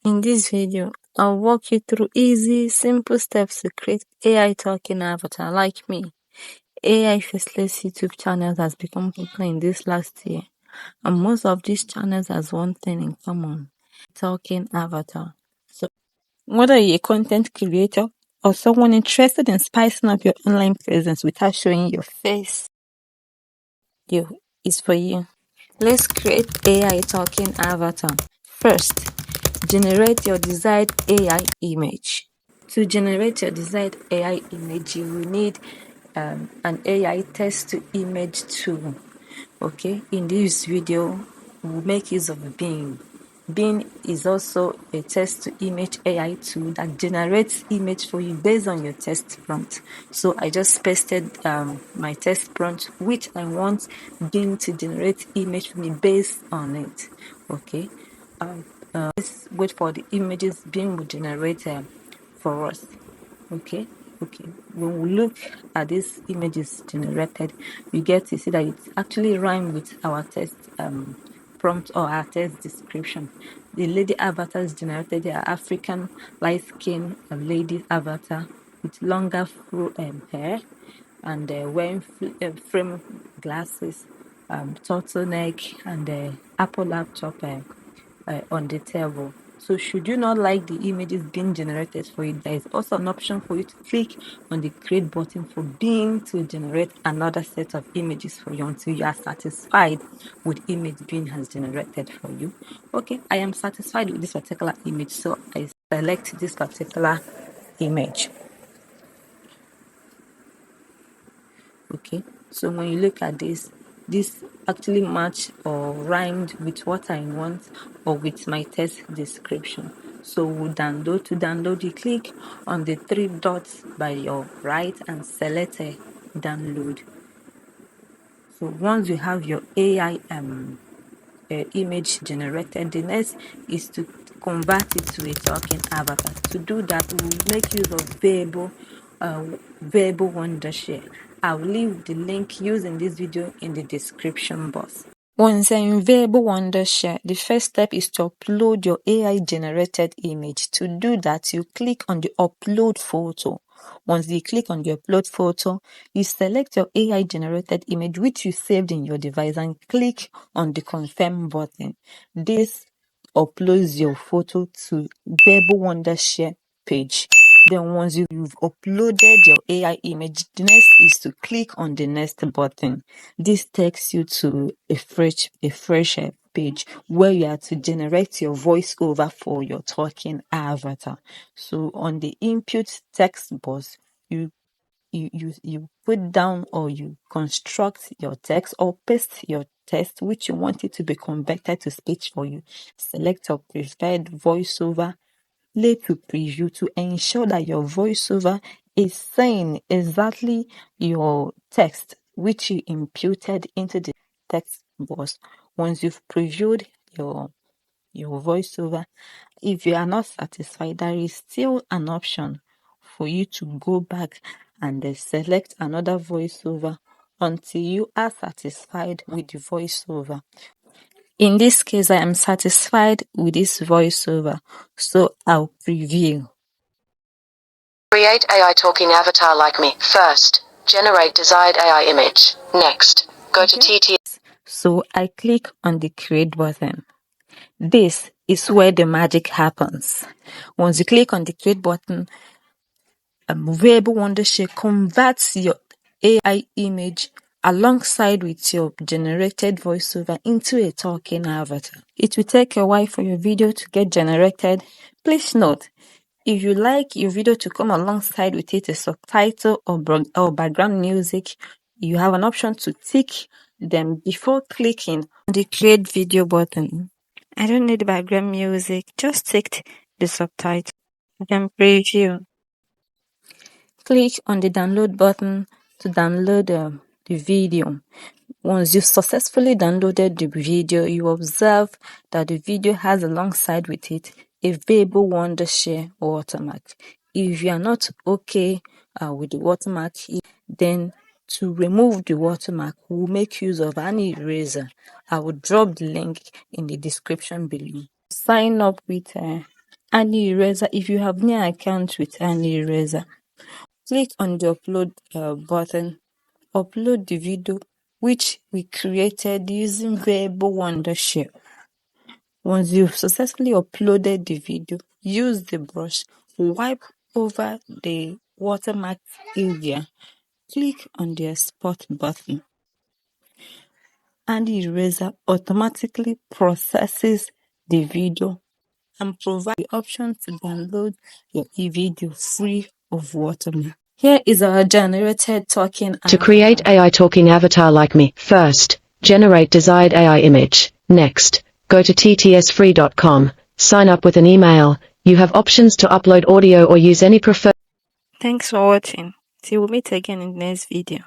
In this video, I'll walk you through easy, simple steps to create AI talking avatar like me. AI Faceless YouTube channels has become popular in this last year, and most of these channels has one thing in common: talking avatar. So, whether you're a content creator or someone interested in spicing up your online presence without showing your face, is for you. Let's create AI talking avatar. First, generate your desired AI image. To generate your desired AI image, you will need an AI text to image tool. Okay, in this video, we'll make use of Bing. Bing is also a text to image AI tool that generates image for you based on your text prompt. So I just pasted my text prompt, which I want Bing to generate image for me based on it. Okay, let's wait for the images Bing will generate for us. Okay, when we look at these images generated, we get to see that it actually rhymes with our text prompt or our text description. The lady avatars generated, they are African light skin lady avatar with longer hair and wearing frame glasses, turtleneck, and Apple laptop on the table. So should you not like the images being generated for you, there is also an option for you to click on the create button for Bing to generate another set of images for you until you are satisfied with image Bing has generated for you. Okay, I am satisfied with this particular image, so I select this particular image. Okay, so when you look at this actually match or rhymed with what I want or with my text description. So we'll download. To download, you click on the three dots by your right and select download. So once you have your AI image generated, the next is to convert it to a talking avatar. To do that, we'll make use of verbal Wondershare. I'll leave the link using this video in the description box. Once you're in Verbal Wondershare, the first step is to upload your AI generated image. To do that, you click on the upload photo. Once you click on the upload photo, you select your AI generated image which you saved in your device and click on the confirm button. This uploads your photo to Verbal Wondershare page. Then once you've uploaded your AI image, the next is to click on the next button. This takes you to a fresh page where you have to generate your voiceover for your talking avatar. So on the input text box, you put down or you construct your text or paste your text which you want it to be converted to speech for you. Select your preferred voiceover, play to preview to ensure that your voiceover is saying exactly your text which you imputed into the text box. Once you've previewed your voiceover, if you are not satisfied, there is still an option for you to go back and select another voiceover until you are satisfied with the voiceover. In this case, I am satisfied with this voiceover, so I'll preview. Create AI talking avatar like me. First, generate desired AI image. Next, go to TT. So I click on the create button. This is where the magic happens. Once you click on the create button, Verbal Wondershare converts your AI image alongside with your generated voiceover into a talking avatar. It will take a while for your video to get generated. Please note, if you like your video to come alongside with it a subtitle or background music, you have an option to tick them before clicking on the create video button. I don't need background music, just tick the subtitle. You can preview. Click on the download button to download the video. Once you've successfully downloaded the video, you observe that the video has alongside with it a Verbal Wondershare watermark. If you are not okay with the watermark, then to remove the watermark, we'll make use of an eraser. I will drop the link in the description below. Sign up with Eraser. If you have no account with Eraser, click on the upload button. Upload the video which we created using Variable Wondershare. Once you've successfully uploaded the video, use the brush, wipe over the watermark area, click on the export button, and the eraser automatically processes the video and provides the option to download your e-video free of watermark. Here is our generated talking To create AI talking avatar like me, first, generate desired AI image. Next, go to ttsfree.com, sign up with an email. You have options to upload audio or use any preferred. Thanks for watching. Till we meet again in the next video.